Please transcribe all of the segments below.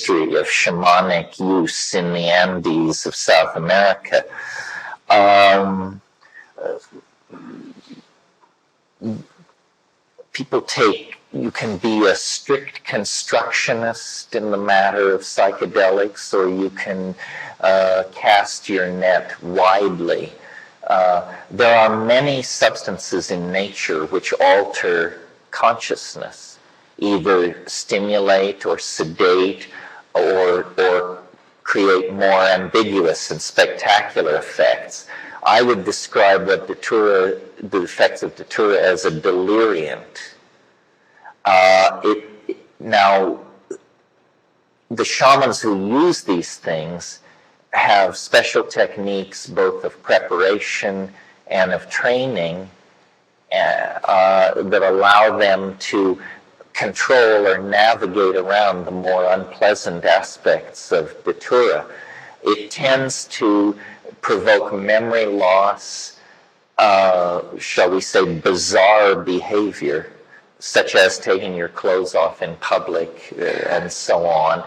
history of shamanic use in the Andes of South America. You can be a strict constructionist in the matter of psychedelics, or you can cast your net widely. There are many substances in nature which alter consciousness, either stimulate or sedate or create more ambiguous and spectacular effects. I would describe the effects of datura as a deliriant. Now, the shamans who use these things have special techniques both of preparation and of training that allow them to control or navigate around the more unpleasant aspects of datura. It tends to provoke memory loss, shall we say bizarre behavior, such as taking your clothes off in public and so on.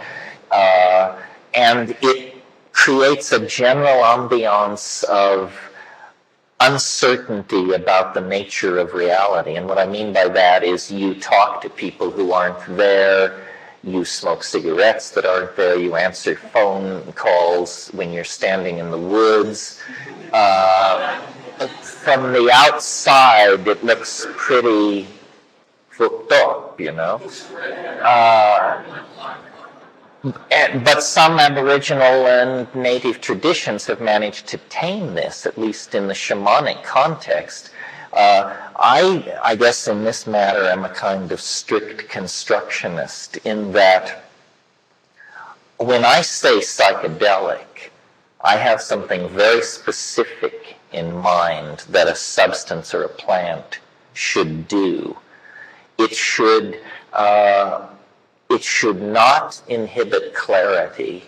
And it creates a general ambiance of uncertainty about the nature of reality. And what I mean by that is you talk to people who aren't there, you smoke cigarettes that aren't there, you answer phone calls when you're standing in the woods. From the outside, it looks pretty hooked up, you know. But some Aboriginal and native traditions have managed to tame this, at least in the shamanic context. I guess in this matter I'm a kind of strict constructionist in that when I say psychedelic, I have something very specific in mind that a substance or a plant should do. It should not inhibit clarity.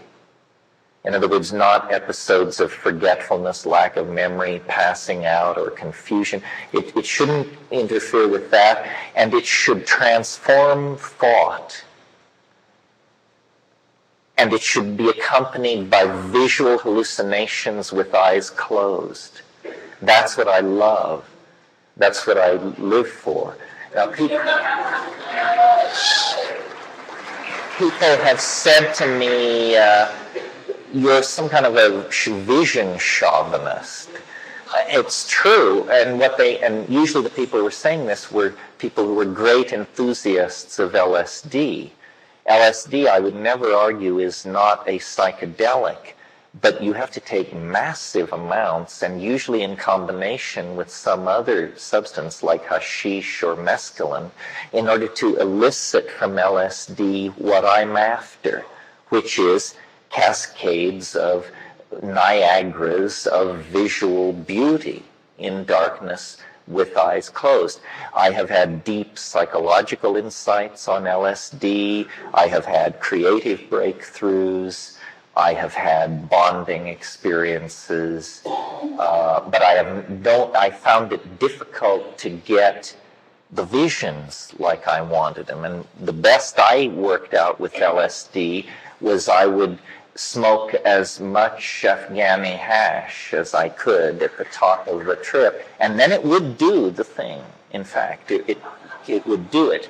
In other words, not episodes of forgetfulness, lack of memory, passing out, or confusion. It shouldn't interfere with that, and it should transform thought. And it should be accompanied by visual hallucinations with eyes closed. That's what I love. That's what I live for. Now, people have said to me, you're some kind of a vision chauvinist. It's true, and usually the people who were saying this were people who were great enthusiasts of LSD. LSD, I would never argue, is not a psychedelic, but you have to take massive amounts, and usually in combination with some other substance like hashish or mescaline, in order to elicit from LSD what I'm after, which is cascades of Niagaras of visual beauty in darkness with eyes closed. I have had deep psychological insights on LSD. I have had creative breakthroughs. I have had bonding experiences, but I found it difficult to get the visions like I wanted them. And the best I worked out with LSD was I would smoke as much Afghani hash as I could at the top of the trip, and then it would do the thing. In fact, it would do it.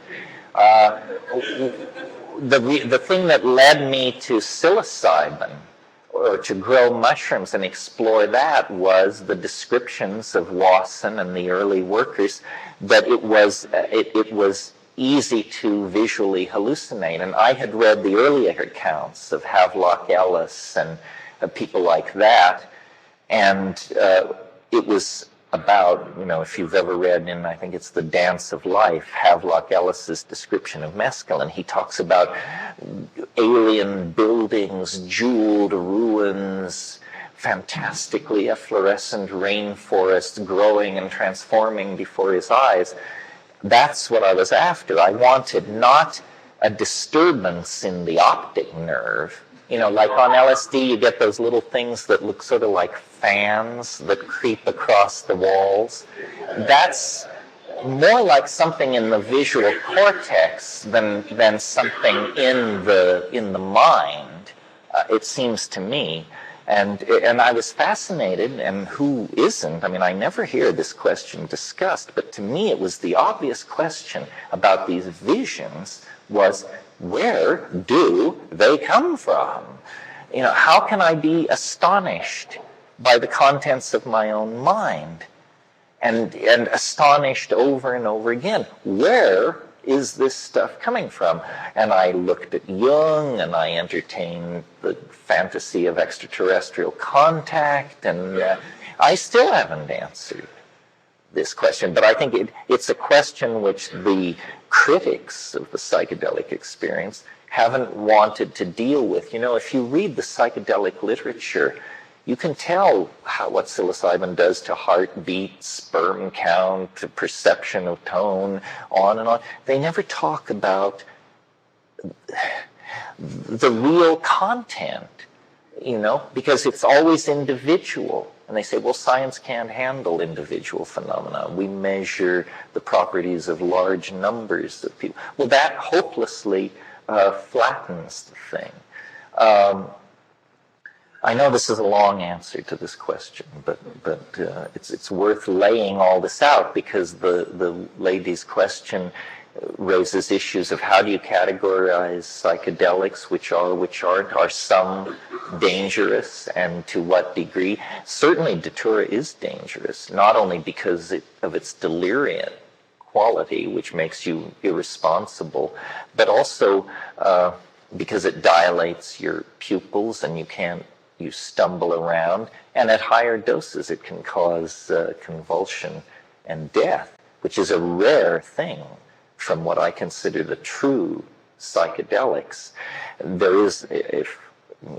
The thing that led me to psilocybin, or to grow mushrooms and explore that, was the descriptions of Wasson and the early workers that it was easy to visually hallucinate. And I had read the earlier accounts of Havelock Ellis and people like that, and it was about, if you've ever read in, I think it's The Dance of Life, Havelock Ellis's description of mescaline, he talks about alien buildings, jeweled ruins, fantastically efflorescent rainforests growing and transforming before his eyes. That's what I was after. I wanted not a disturbance in the optic nerve. Like on LSD, you get those little things that look sort of like fans that creep across the walls. That's more like something in the visual cortex than something in the mind. It seems to me, and I was fascinated. And who isn't? I mean, I never hear this question discussed, but to me, it was the obvious question about these visions: was where do they come from? How can I be astonished by the contents of my own mind? And astonished over and over again. Where is this stuff coming from? And I looked at Jung, and I entertained the fantasy of extraterrestrial contact, and I still haven't answered this question. But I think it's a question which the critics of the psychedelic experience haven't wanted to deal with. If you read the psychedelic literature, you can tell what psilocybin does to heartbeat, sperm count, perception of tone, on and on. They never talk about the real content, because it's always individual. And they say, well, science can't handle individual phenomena. We measure the properties of large numbers of people. Well, that hopelessly flattens the thing. I know this is a long answer to this question, but it's worth laying all this out, because the lady's question raises issues of how do you categorize psychedelics, which aren't, are some dangerous, and to what degree? Certainly Datura is dangerous, not only because of its delirium quality, which makes you irresponsible, but also because it dilates your pupils and you stumble around, and at higher doses it can cause convulsion and death, which is a rare thing from what I consider the true psychedelics. There is, if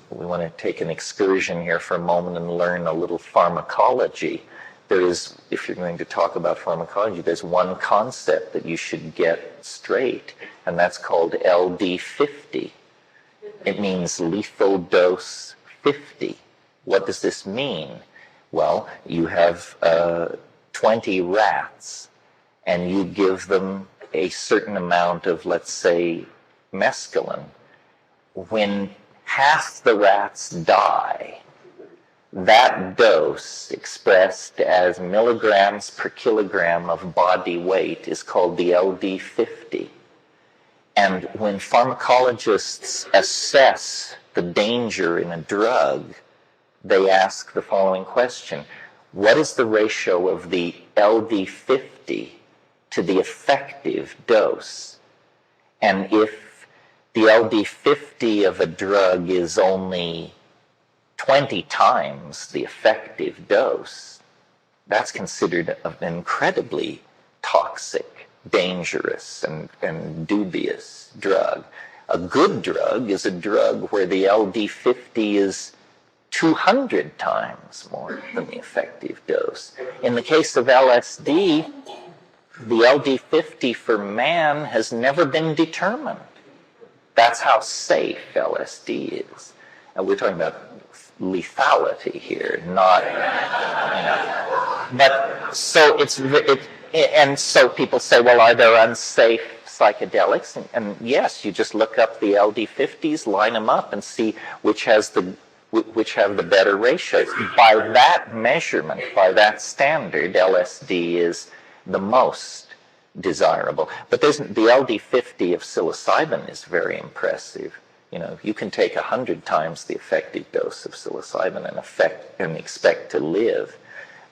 we want to take an excursion here for a moment and learn a little pharmacology, there is, if you're going to talk about pharmacology, there's one concept that you should get straight, and that's called LD50. It means lethal dose 50. What does this mean? Well, you have 20 rats, and you give them a certain amount of, let's say, mescaline. When half the rats die, that dose, expressed as milligrams per kilogram of body weight, is called the LD50. And when pharmacologists assess the danger in a drug, they ask the following question: what is the ratio of the LD50 to the effective dose? And if the LD50 of a drug is only 20 times the effective dose, that's considered an incredibly toxic, dangerous, and dubious drug. A good drug is a drug where the LD50 is 200 times more than the effective dose. In the case of LSD, the LD50 for man has never been determined. That's how safe LSD is. And we're talking about lethality here, not, But so and so people say, well, are there unsafe psychedelics? And yes, you just look up the LD50s, line them up, and see which have the better ratios. By that measurement, by that standard, LSD is the most desirable. But the LD50 of psilocybin is very impressive. You can take 100 times the effective dose of psilocybin and expect to live.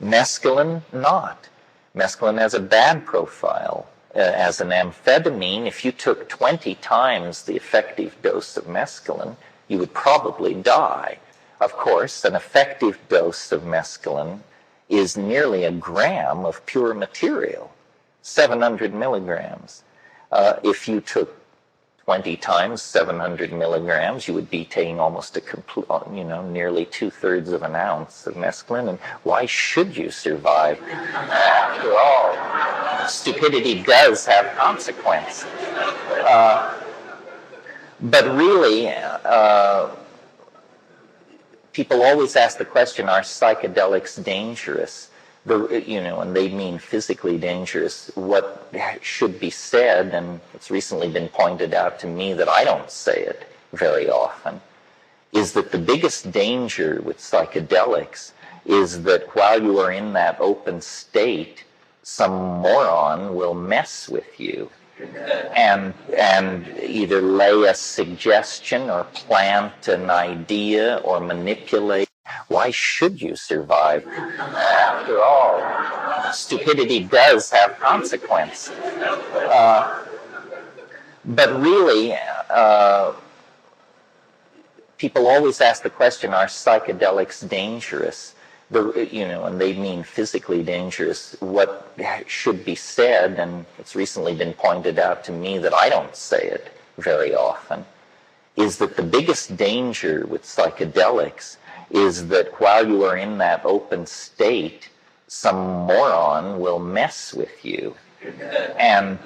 Mescaline, not. Mescaline has a bad profile. As an amphetamine, if you took 20 times the effective dose of mescaline, you would probably die. Of course, an effective dose of mescaline is nearly a gram of pure material, 700 milligrams. If you took 20 times 700 milligrams, you would be taking almost a complete, nearly 2/3 of an ounce of mescaline. And why should you survive? After all, stupidity does have consequences. But really, people always ask the question, are psychedelics dangerous? and they mean physically dangerous. What should be said, and it's recently been pointed out to me that I don't say it very often, is that the biggest danger with psychedelics is that while you are in that open state, some moron will mess with you and either lay a suggestion or plant an idea or manipulate. Why should you survive? After all, stupidity does have consequence. But really, people always ask the question, are psychedelics dangerous? And they mean physically dangerous. What should be said, and it's recently been pointed out to me that I don't say it very often, is that the biggest danger with psychedelics is that while you are in that open state, some moron will mess with you and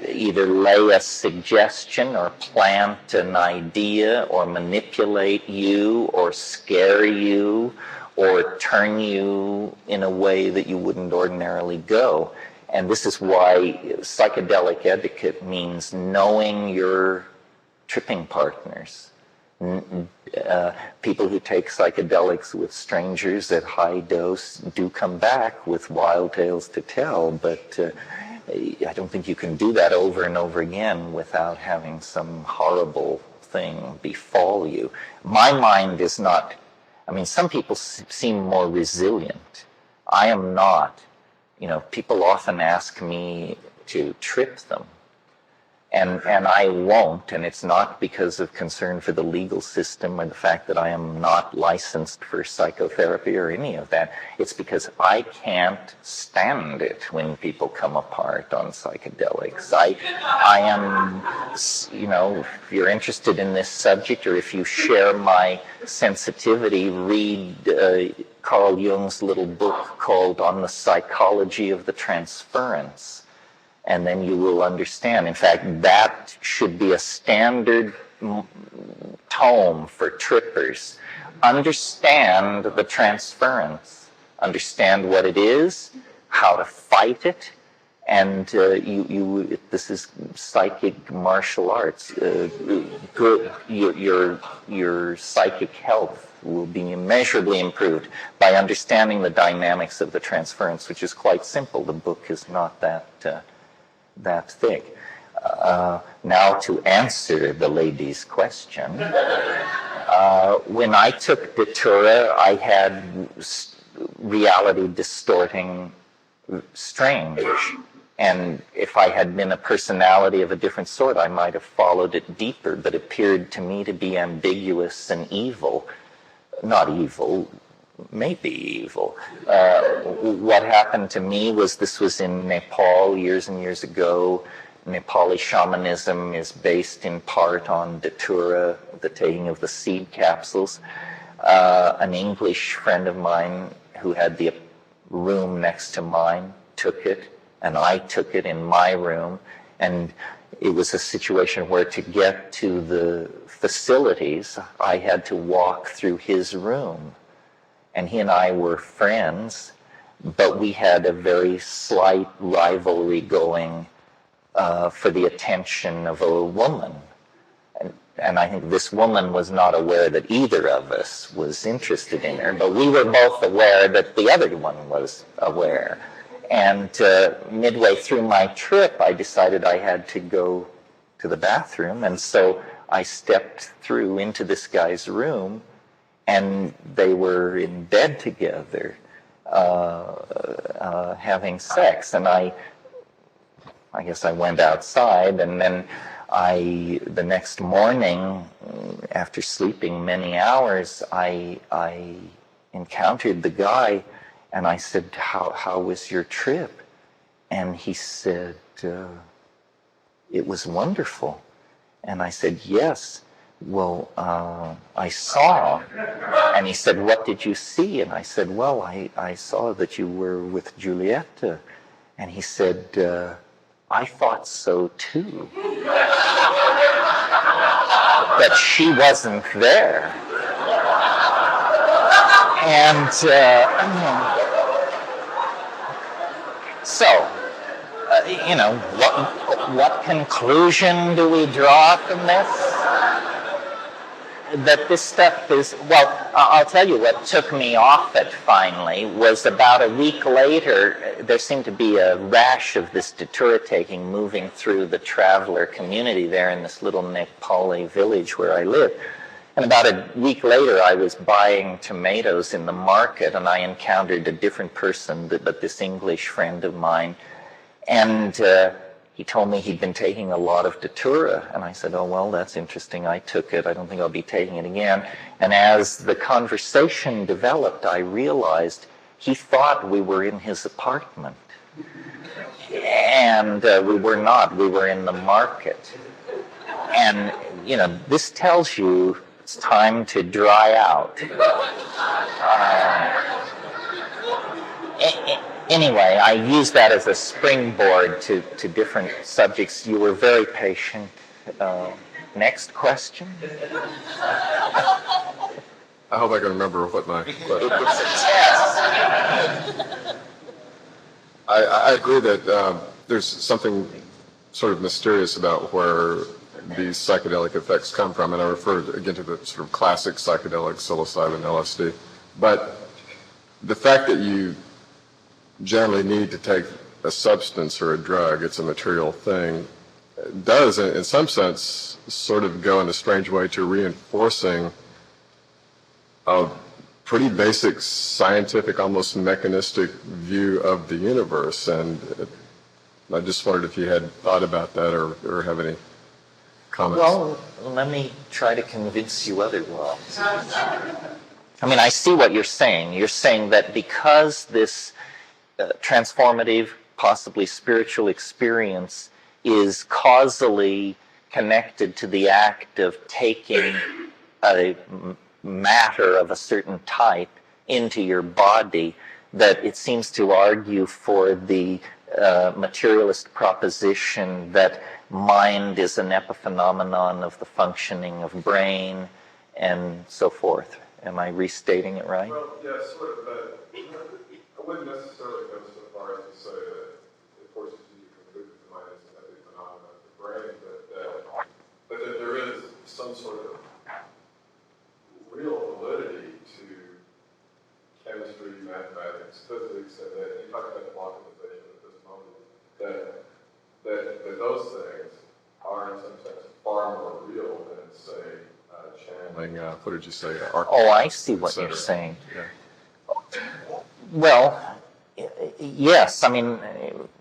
either lay a suggestion or plant an idea or manipulate you or scare you or turn you in a way that you wouldn't ordinarily go. And this is why psychedelic etiquette means knowing your tripping partners. People who take psychedelics with strangers at high dose do come back with wild tales to tell, but I don't think you can do that over and over again without having some horrible thing befall you. My mind is not, some people seem more resilient. I am not. People often ask me to trip them. And I won't, and it's not because of concern for the legal system or the fact that I am not licensed for psychotherapy or any of that. It's because I can't stand it when people come apart on psychedelics. I am, if you're interested in this subject or if you share my sensitivity, read Carl Jung's little book called On the Psychology of the Transference. And then you will understand. In fact, that should be a standard tome for trippers. Understand the transference. Understand what it is, how to fight it, and this is psychic martial arts. Your psychic health will be immeasurably improved by understanding the dynamics of the transference, which is quite simple. The book is not that thick. Now to answer the lady's question, when I took Datura, I had reality distorting strange. And if I had been a personality of a different sort, I might have followed it deeper, but it appeared to me to be ambiguous and evil. Not evil, maybe evil. What happened to me was, this was in Nepal years and years ago. Nepali shamanism is based in part on Datura, the taking of the seed capsules. An English friend of mine who had the room next to mine took it, and I took it in my room. And it was a situation where to get to the facilities, I had to walk through his room. And he and I were friends, but we had a very slight rivalry going for the attention of a woman. And I think this woman was not aware that either of us was interested in her, but we were both aware that the other one was aware. And midway through my trip, I decided I had to go to the bathroom, and so I stepped through into this guy's room, and they were in bed together, having sex. And I guess I went outside, and then the next morning, after sleeping many hours, I encountered the guy, and I said, how was your trip? And he said, it was wonderful. And I said, yes. Well, I saw. And he said, what did you see? And I said, well, I saw that you were with Julieta. And he said, I thought so too. But she wasn't there. And So, what conclusion do we draw from this? That this stuff is, well, I'll tell you what took me off it finally was about a week later, there seemed to be a rash of this datura taking moving through the traveler community there in this little Nepali village where I live. And about a week later, I was buying tomatoes in the market, and I encountered a different person, but this English friend of mine. And he told me he'd been taking a lot of datura. And I said, oh, well, that's interesting. I took it. I don't think I'll be taking it again. And as the conversation developed, I realized he thought we were in his apartment. And we were not. We were in the market. And, this tells you it's time to dry out. Anyway, I use that as a springboard to different subjects. You were very patient. Next question? I hope I can remember what my question is. It's a test. I agree that there's something sort of mysterious about where these psychedelic effects come from, and I refer again to the sort of classic psychedelic psilocybin LSD. But the fact that you generally need to take a substance or a drug, it's a material thing, does, in some sense, sort of go in a strange way to reinforcing a pretty basic scientific, almost mechanistic view of the universe. And I just wondered if you had thought about that or have any comments. Well, let me try to convince you otherwise. I mean, I see what you're saying. You're saying that because this transformative, possibly spiritual experience is causally connected to the act of taking a matter of a certain type into your body, that it seems to argue for the materialist proposition that mind is an epiphenomenon of the functioning of brain and so forth. Am I restating it right? Well, yeah, sort of, but I wouldn't necessarily go so far as to say that it forces you to conclude that the mind is an epiphenomenon of the brain, but that there is some sort of real validity to chemistry, mathematics, physics, and that you talk about the localization at this moment, that those things are in some sense far more real than, say, channeling, what did you say? Oh, I see what you're saying. Yeah. Well, yes, I mean,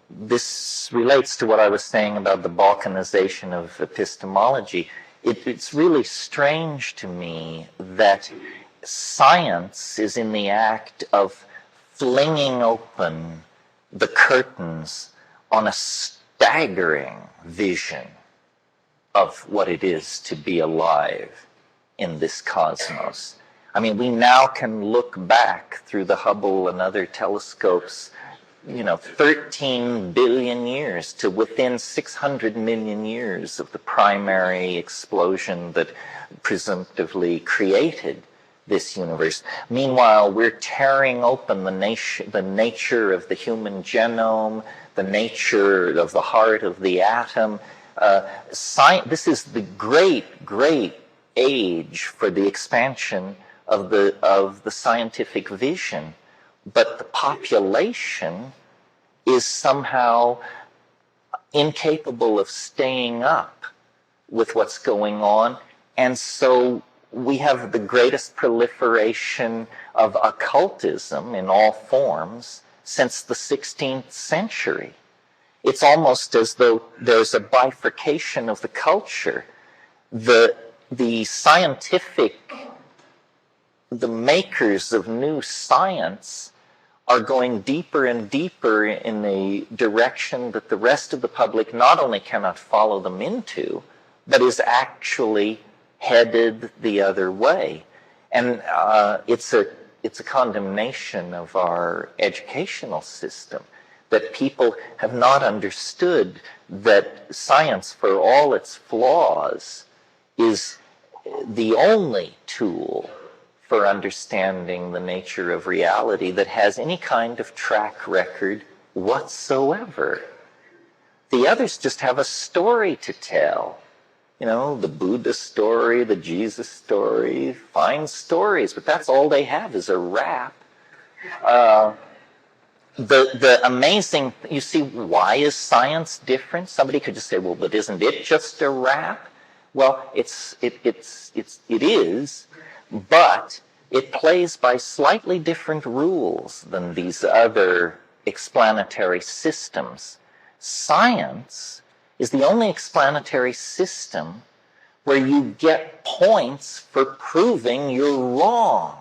this relates to what I was saying about the balkanization of epistemology. It's really strange to me that science is in the act of flinging open the curtains on a staggering vision of what it is to be alive in this cosmos. I mean, we now can look back through the Hubble and other telescopes, 13 billion years to within 600 million years of the primary explosion that presumptively created this universe. Meanwhile, we're tearing open the nature of the human genome, the nature of the heart of the atom. This is the great age for the expansion of the scientific vision, but the population is somehow incapable of staying up with what's going on, and so we have the greatest proliferation of occultism in all forms since the 16th century. It's almost as though there's a bifurcation of the culture. The makers of new science are going deeper and deeper in a direction that the rest of the public not only cannot follow them into, but is actually headed the other way. And it's a condemnation of our educational system, that people have not understood that science, for all its flaws, is the only tool for understanding the nature of reality that has any kind of track record whatsoever. The others just have a story to tell. The Buddha story, the Jesus story, fine stories, but that's all they have is a rap. The amazing, you see, why is science different? Somebody could just say, well, but isn't it just a rap? Well, it is, but it plays by slightly different rules than these other explanatory systems. Science is the only explanatory system where you get points for proving you're wrong.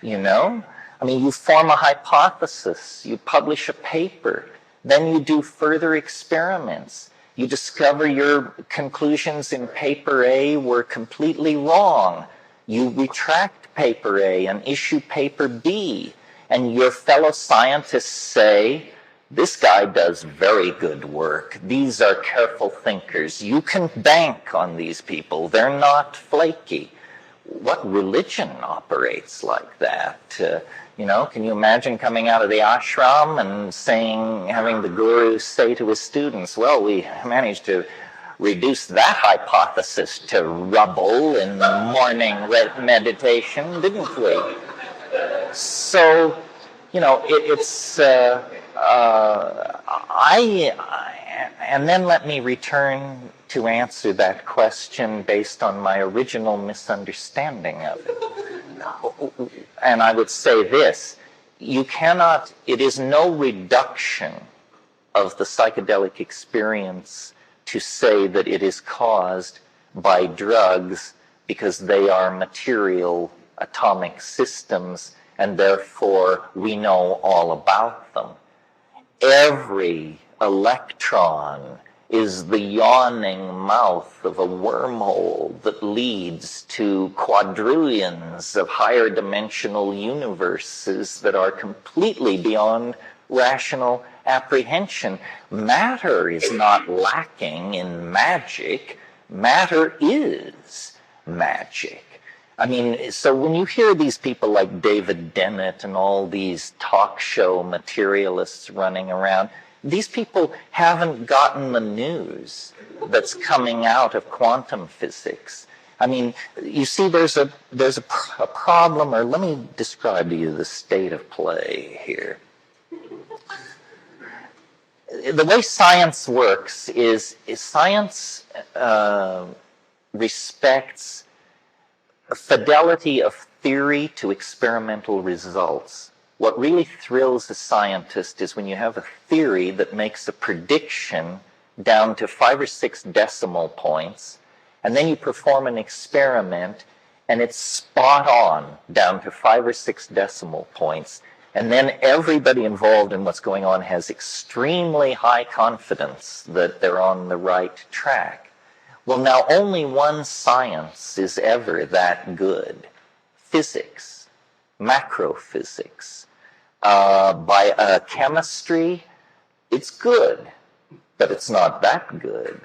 You form a hypothesis, you publish a paper, then you do further experiments. You discover your conclusions in paper A were completely wrong. You retract paper A and issue paper B, and your fellow scientists say, this guy does very good work. These are careful thinkers. You can bank on these people. They're not flaky. What religion operates like that? Can you imagine coming out of the ashram and having the guru say to his students, well, we managed to reduce that hypothesis to rubble in the morning meditation, didn't we? So, and then let me return to answer that question based on my original misunderstanding of it. And I would say this, it is no reduction of the psychedelic experience to say that it is caused by drugs because they are material atomic systems and therefore we know all about them. Every electron is the yawning mouth of a wormhole that leads to quadrillions of higher dimensional universes that are completely beyond rational apprehension. Matter is not lacking in magic. Matter is magic. So when you hear these people like David Dennett and all these talk show materialists running around, these people haven't gotten the news that's coming out of quantum physics. You see, there's a problem, or let me describe to you the state of play here. The way science works is science respects fidelity of theory to experimental results. What really thrills a scientist is when you have a theory that makes a prediction down to 5 or 6 decimal points, and then you perform an experiment and it's spot on down to 5 or 6 decimal points, and then everybody involved in what's going on has extremely high confidence that they're on the right track. Well, now only one science is ever that good. Physics, macrophysics. Chemistry, it's good, but it's not that good.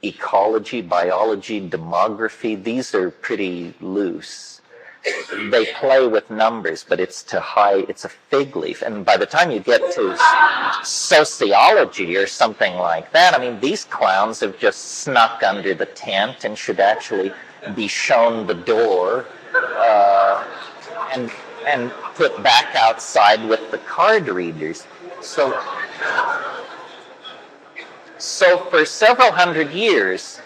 Ecology, biology, demography, these are pretty loose. They play with numbers, but it's a fig leaf. And by the time you get to sociology or something like that, these clowns have just snuck under the tent and should actually be shown the door and put back outside with the card readers. So for several hundred years,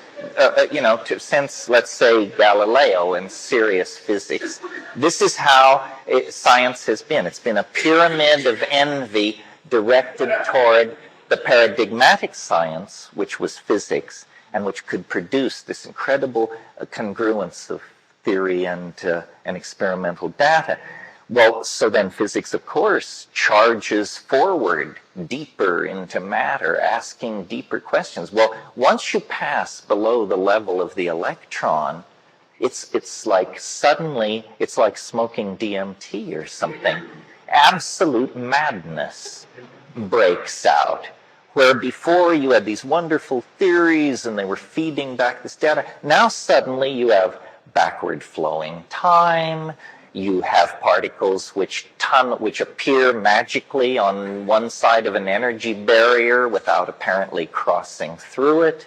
since, let's say, Galileo and serious physics, this is how science has been. It's been a pyramid of envy directed toward the paradigmatic science, which was physics, and which could produce this incredible congruence of theory and experimental data. Well, so then physics, of course, charges forward deeper into matter, asking deeper questions. Well, once you pass below the level of the electron, it's like suddenly, it's like smoking DMT or something. Absolute madness breaks out. Where before you had these wonderful theories and they were feeding back this data, now suddenly you have backward flowing time, You have particles which appear magically on one side of an energy barrier without apparently crossing through it.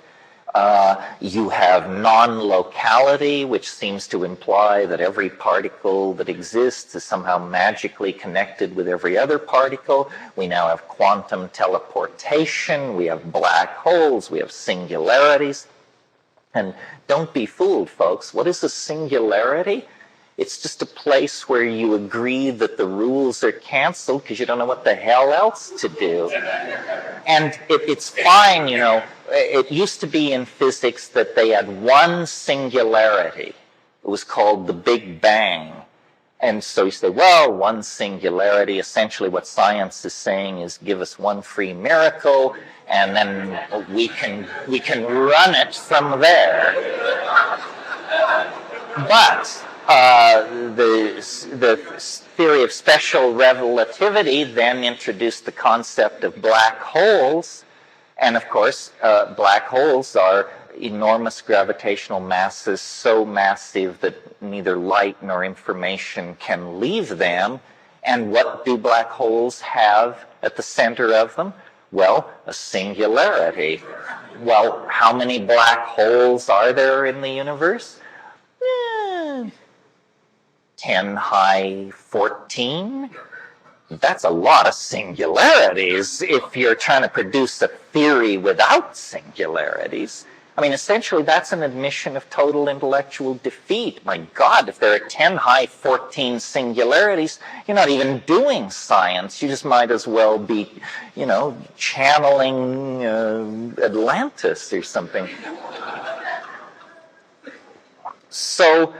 You have non-locality, which seems to imply that every particle that exists is somehow magically connected with every other particle. We now have quantum teleportation, we have black holes, we have singularities. And don't be fooled, folks. What is a singularity? It's just a place where you agree that the rules are canceled because you don't know what the hell else to do. And it's fine, you know. It used to be in physics that they had one singularity. It was called the Big Bang. And so you say, well, one singularity, essentially what science is saying is give us one free miracle, and then we can run it from there. But the theory of special relativity then introduced the concept of black holes. And of course, black holes are enormous gravitational masses, so massive that neither light nor information can leave them. And what do black holes have at the center of them? Well, a singularity. Well, how many black holes are there in the universe? 10 high 14. That's a lot of singularities if you're trying to produce a theory without singularities. I mean, essentially, that's an admission of total intellectual defeat. My God, if there are 10 high 14 singularities, you're not even doing science. You just might as well be, you know, channeling Atlantis or something. So,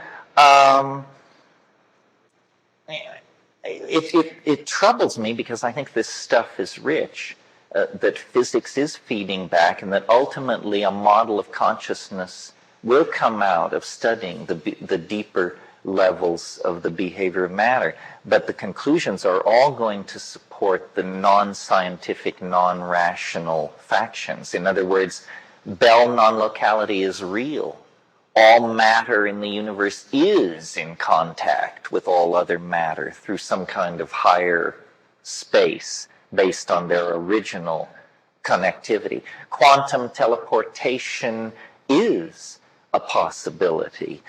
it troubles me because I think this stuff is rich. That physics is feeding back, and that ultimately a model of consciousness will come out of studying the deeper levels of the behavior of matter. But the conclusions are all going to support the non-scientific, non-rational factions. In other words, Bell non-locality is real. All matter in the universe is in contact with all other matter through some kind of higher space based on their original connectivity. Quantum teleportation is a possibility.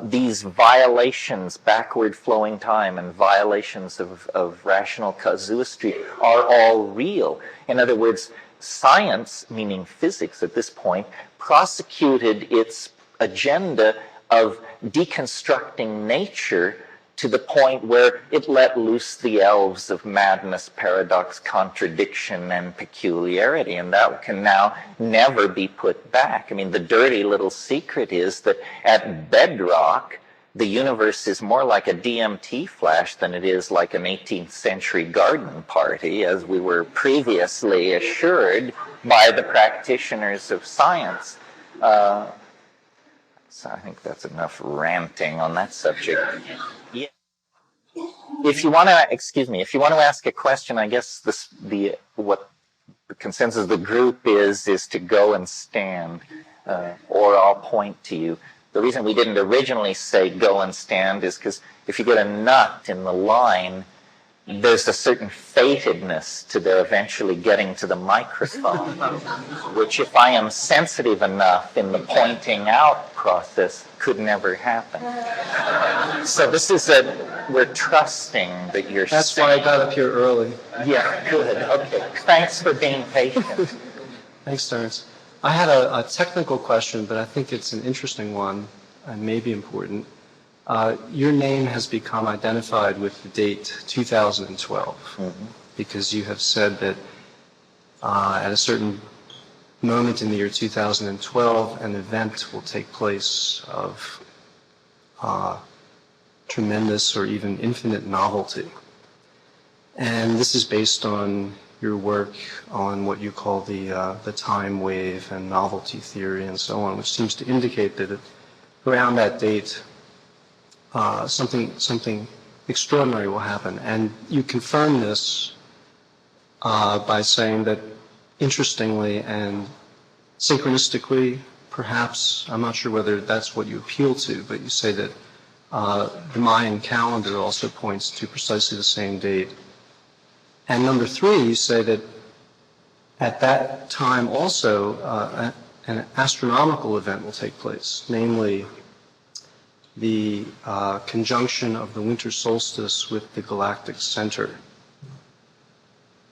These violations, backward flowing time, and violations of rational casuistry are all real. In other words, science, meaning physics at this point, prosecuted its agenda of deconstructing nature to the point where it let loose the elves of madness, paradox, contradiction, and peculiarity, and that can now never be put back. I mean, the dirty little secret is that at bedrock, the universe is more like a DMT flash than it is like an 18th century garden party, as we were previously assured by the practitioners of science. So I think that's enough ranting on that subject. Yeah. If you want to ask a question, I guess what the consensus of the group is to go and stand, or I'll point to you. The reason we didn't originally say go and stand is because if you get a nut in the line, there's a certain fatedness to their eventually getting to the microphone, which if I am sensitive enough in the pointing out process could never happen. So this is we're trusting that you're That's why I got up here early. Yeah, good, okay. Thanks for being patient. Thanks, Terence. I had a technical question, but I think it's an interesting one and maybe important. Your name has become identified with the date 2012 because you have said that at a certain moment in the year 2012, an event will take place of tremendous or even infinite novelty. And this is based on your work on what you call the time wave and novelty theory and so on, which seems to indicate that around that date, something extraordinary will happen. And you confirm this by saying that, interestingly and synchronistically, perhaps, I'm not sure whether that's what you appeal to, but you say that The Mayan calendar also points to precisely the same date. And number three, you say that at that time also an astronomical event will take place, namely the conjunction of the winter solstice with the galactic center,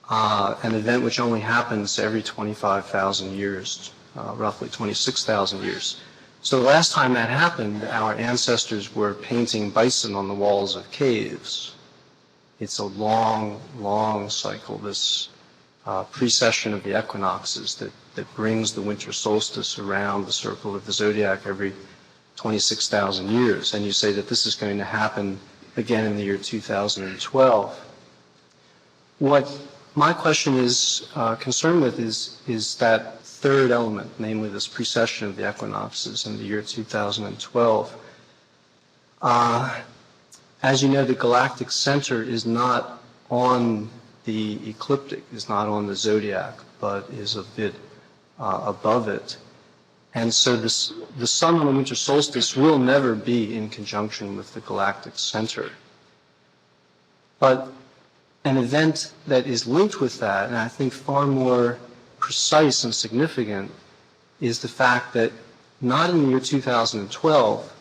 an event which only happens every 25,000 years, roughly 26,000 years. So the last time that happened, our ancestors were painting bison on the walls of caves. It's a long, long cycle, this precession of the equinoxes that brings the winter solstice around the circle of the zodiac every 26,000 years. And you say that this is going to happen again in the year 2012. What my question is concerned with is that third element, namely this precession of the equinoxes in the year 2012. As you know, the galactic center is not on the ecliptic, is not on the zodiac, but is a bit above it. And so the sun on the winter solstice will never be in conjunction with the galactic center. But an event that is linked with that, and I think far more precise and significant, is the fact that not in the year 2012,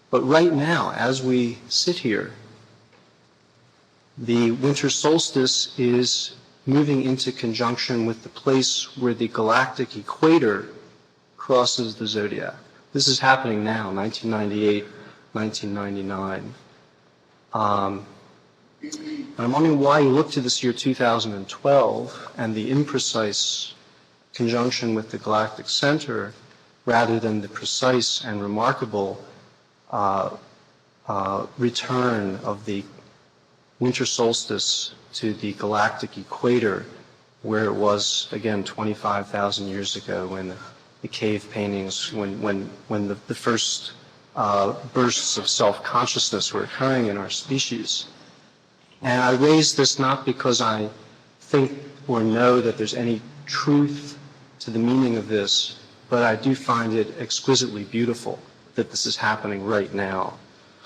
but right now, as we sit here, the winter solstice is moving into conjunction with the place where the galactic equator crosses the zodiac. This is happening now, 1998, 1999. I'm wondering why you look to this year 2012 and the imprecise conjunction with the galactic center rather than the precise and remarkable return of the winter solstice to the galactic equator, where it was, again, 25,000 years ago when the cave paintings, when the first bursts of self-consciousness were occurring in our species. And I raise this not because I think or know that there's any truth to the meaning of this, but I do find it exquisitely beautiful that this is happening right now.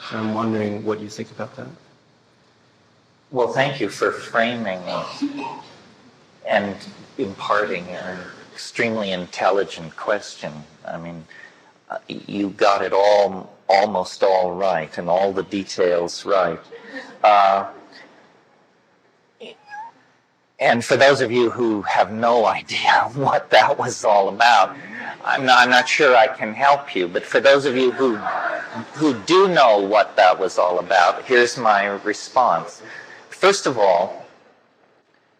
And I'm wondering what you think about that. Well, thank you for framing and imparting an extremely intelligent question. I mean, you got it all, almost all right, and all the details right. And for those of you who have no idea what that was all about, I'm not sure I can help you. But for those of you who do know what that was all about, here's my response. First of all,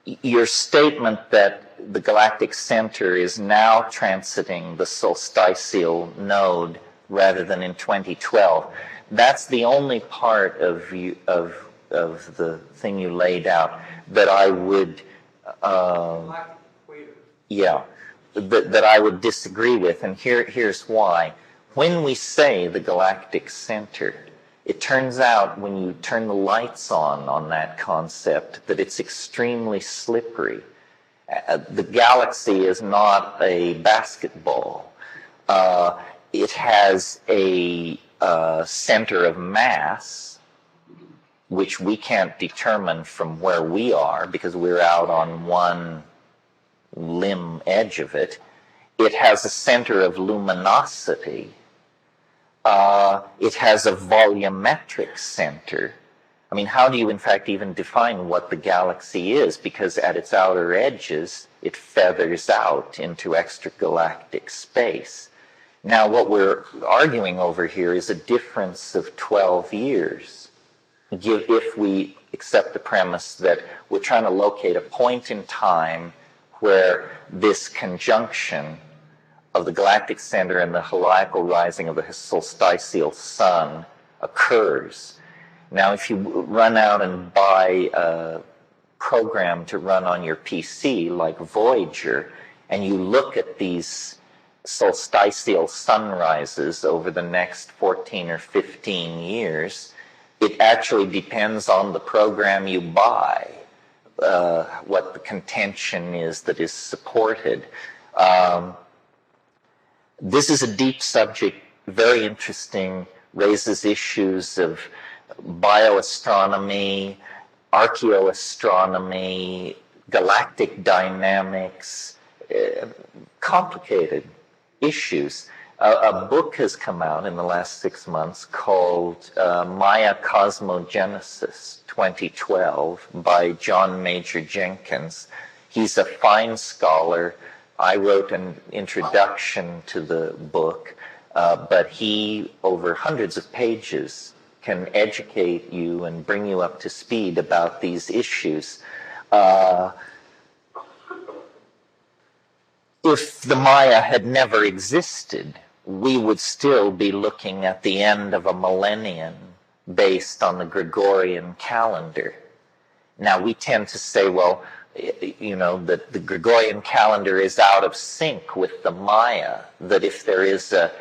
your statement that the galactic center is now transiting the solstitial node rather than in 2012, that's the only part of the thing you laid out that I would that I would disagree with, and here's why. When we say the galactic center, it turns out when you turn the lights on that concept that it's extremely slippery. The galaxy is not a basketball. It has a center of mass, which we can't determine from where we are because we're out on one limb edge of it. It has a center of luminosity. It has a volumetric center. I mean, how do you in fact even define what the galaxy is? Because at its outer edges, it feathers out into extragalactic space. Now, what we're arguing over here is a difference of 12 years. If we accept the premise that we're trying to locate a point in time where this conjunction of the galactic center and the heliacal rising of the solstitial sun occurs. Now, if you run out and buy a program to run on your PC like Voyager, and you look at these solstitial sunrises over the next 14 or 15 years, it actually depends on the program you buy, what the contention is that is supported. This is a deep subject, very interesting, raises issues of bioastronomy, archaeoastronomy, galactic dynamics, complicated issues. A book has come out in the last 6 months called Maya Cosmogenesis 2012 by John Major Jenkins. He's a fine scholar. I wrote an introduction to the book, but he, over hundreds of pages, can educate you and bring you up to speed about these issues. If the Maya had never existed, we would still be looking at the end of a millennium based on the Gregorian calendar. Now, we tend to say, well, you know, that the Gregorian calendar is out of sync with the Maya, that if there is a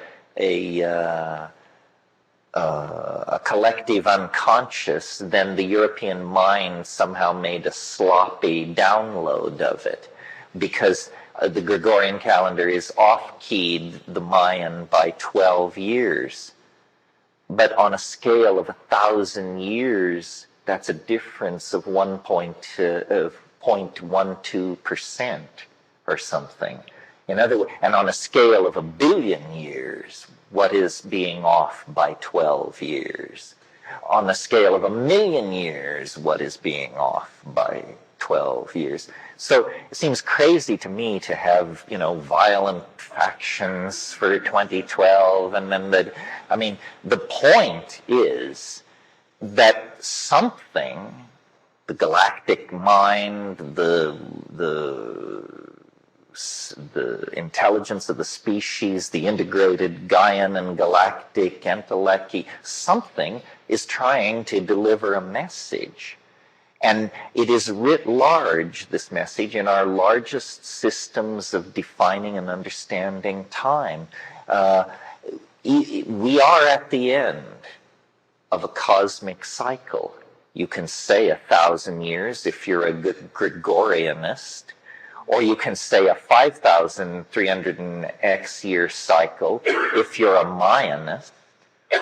collective unconscious, then the European mind somehow made a sloppy download of it, because the Gregorian calendar is off-keyed the Mayan by 12 years. But on a scale of 1,000 years, that's a difference of 0.12% or something. In other words, and on a scale of 1 billion years, what is being off by 12 years? On a scale of 1 million years, what is being off by 12 years? So it seems crazy to me to have, you know, violent factions for 2012, and then the point is that something, the galactic mind, the intelligence of the species, the integrated Gaian and galactic entelechy, something is trying to deliver a message. And it is writ large, this message, in our largest systems of defining and understanding time. We are at the end of a cosmic cycle. You can say 1,000 years if you're a Gregorianist, or you can say a 5,300x year cycle if you're a Mayanist,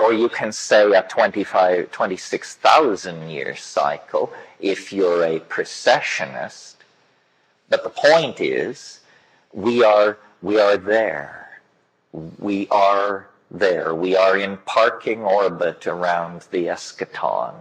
or you can say a 26,000 year cycle if you're a processionist. But the point is, we are there. We are there. We are in parking orbit around the eschaton.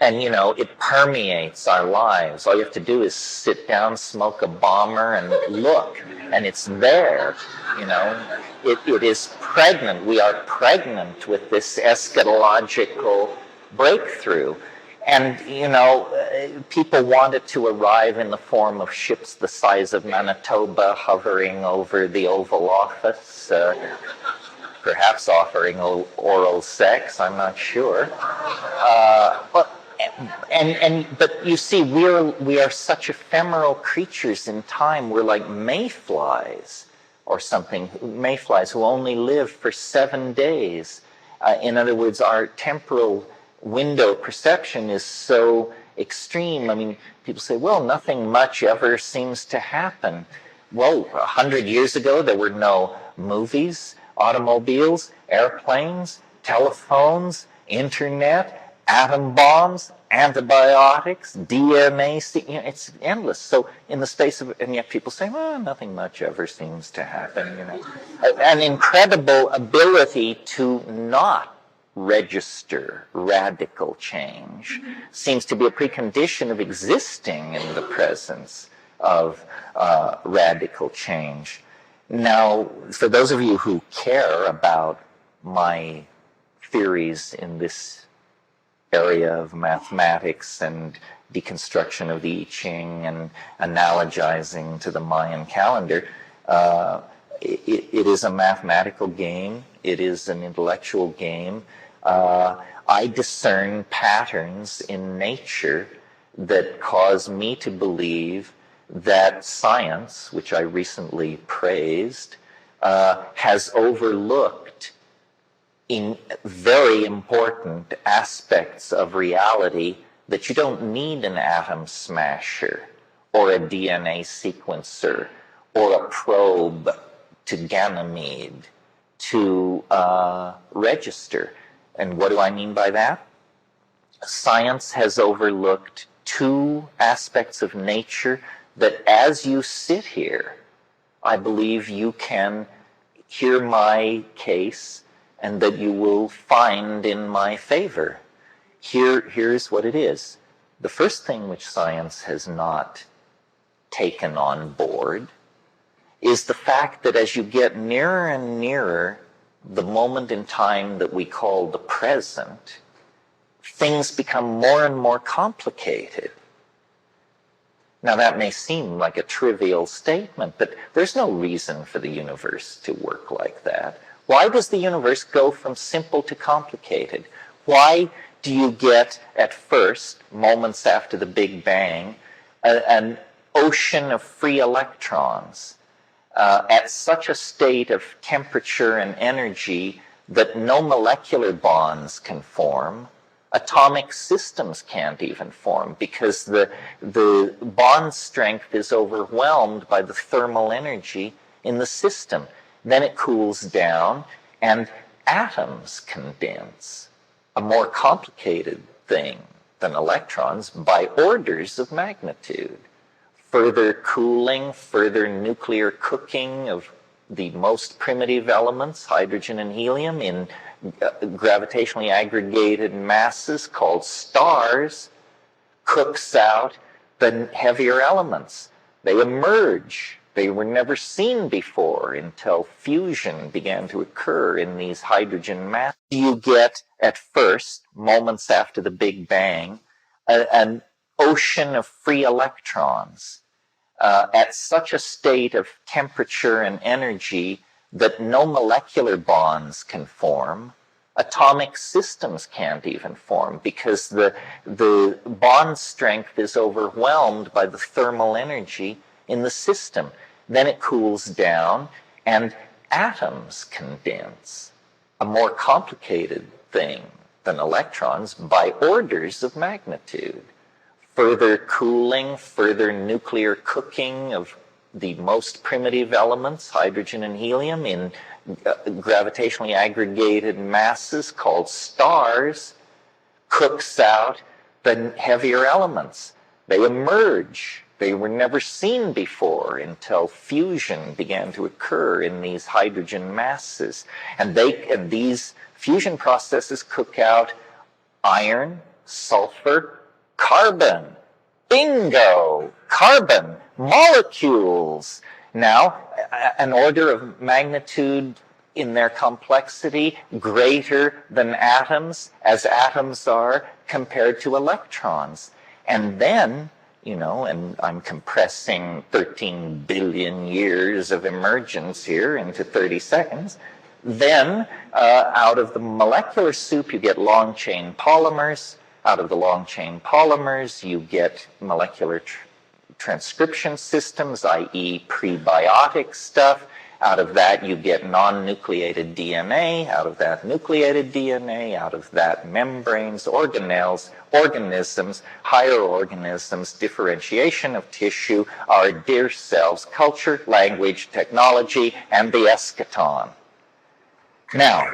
And, you know, it permeates our lives. All you have to do is sit down, smoke a bomber, and look. And it's there, you know. It is pregnant. We are pregnant with this eschatological breakthrough. And, you know, people want it to arrive in the form of ships the size of Manitoba hovering over the Oval Office, perhaps offering oral sex, I'm not sure. But you see, we are such ephemeral creatures in time. We're like mayflies or something, mayflies who only live for 7 days. In other words, our temporal window perception is so extreme. I mean, people say, well, nothing much ever seems to happen. Well, 100 years ago, there were no movies, automobiles, airplanes, telephones, internet, atom bombs, antibiotics, DNA, you know, it's endless. So in the space of, and yet people say, well, nothing much ever seems to happen, you know. An incredible ability to not register radical change seems to be a precondition of existing in the presence of radical change. Now, for those of you who care about my theories in this area of mathematics and deconstruction of the I Ching and analogizing to the Mayan calendar, it is a mathematical game. It is an intellectual game. I discern patterns in nature that cause me to believe that science, which I recently praised, has overlooked in very important aspects of reality that you don't need an atom smasher or a DNA sequencer or a probe to Ganymede to register. And what do I mean by that? Science has overlooked two aspects of nature that as you sit here, I believe you can hear my case and that you will find in my favor. Here's what it is. The first thing which science has not taken on board is the fact that as you get nearer and nearer the moment in time that we call the present, things become more and more complicated. Now that may seem like a trivial statement, but there's no reason for the universe to work like that. Why does the universe go from simple to complicated? Why do you get, at first, moments after the Big Bang, an ocean of free electrons at such a state of temperature and energy that no molecular bonds can form? Atomic systems can't even form because the bond strength is overwhelmed by the thermal energy in the system. Then it cools down and atoms condense, a more complicated thing than electrons by orders of magnitude. Further cooling, further nuclear cooking of the most primitive elements, hydrogen and helium, in gravitationally aggregated masses called stars, cooks out the heavier elements. They emerge. They were never seen before until fusion began to occur in these hydrogen masses. You get, at first, moments after the Big Bang, an ocean of free electrons at such a state of temperature and energy that no molecular bonds can form. Atomic systems can't even form because the bond strength is overwhelmed by the thermal energy in the system. Then it cools down and atoms condense, a more complicated thing than electrons by orders of magnitude. Further cooling, further nuclear cooking of the most primitive elements, hydrogen and helium, in gravitationally aggregated masses called stars, cooks out the heavier elements. They emerge. They were never seen before until fusion began to occur in these hydrogen masses. And these fusion processes cook out iron, sulfur, carbon. Bingo! Carbon, molecules. Now, an order of magnitude in their complexity greater than atoms, as atoms are compared to electrons. And then, and I'm compressing 13 billion years of emergence here into 30 seconds, then out of the molecular soup you get long-chain polymers. Out of the long-chain polymers you get molecular transcription systems, i.e. prebiotic stuff. Out of that you get non-nucleated DNA. Out of that nucleated DNA. Out of that membranes, organelles, organisms, higher organisms, differentiation of tissue, our dear selves, culture, language, technology, and the eschaton. Now,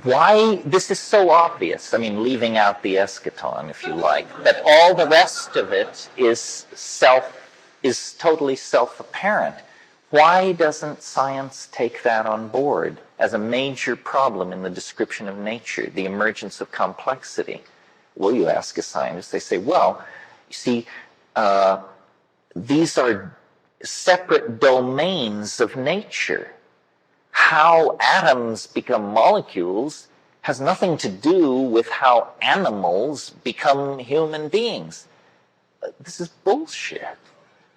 why this is so obvious, leaving out the eschaton, if you like, that all the rest of it is totally self-apparent. Why doesn't science take that on board as a major problem in the description of nature, the emergence of complexity? Well, you ask a scientist, they say, well, you see, these are separate domains of nature. How atoms become molecules has nothing to do with how animals become human beings. This is bullshit.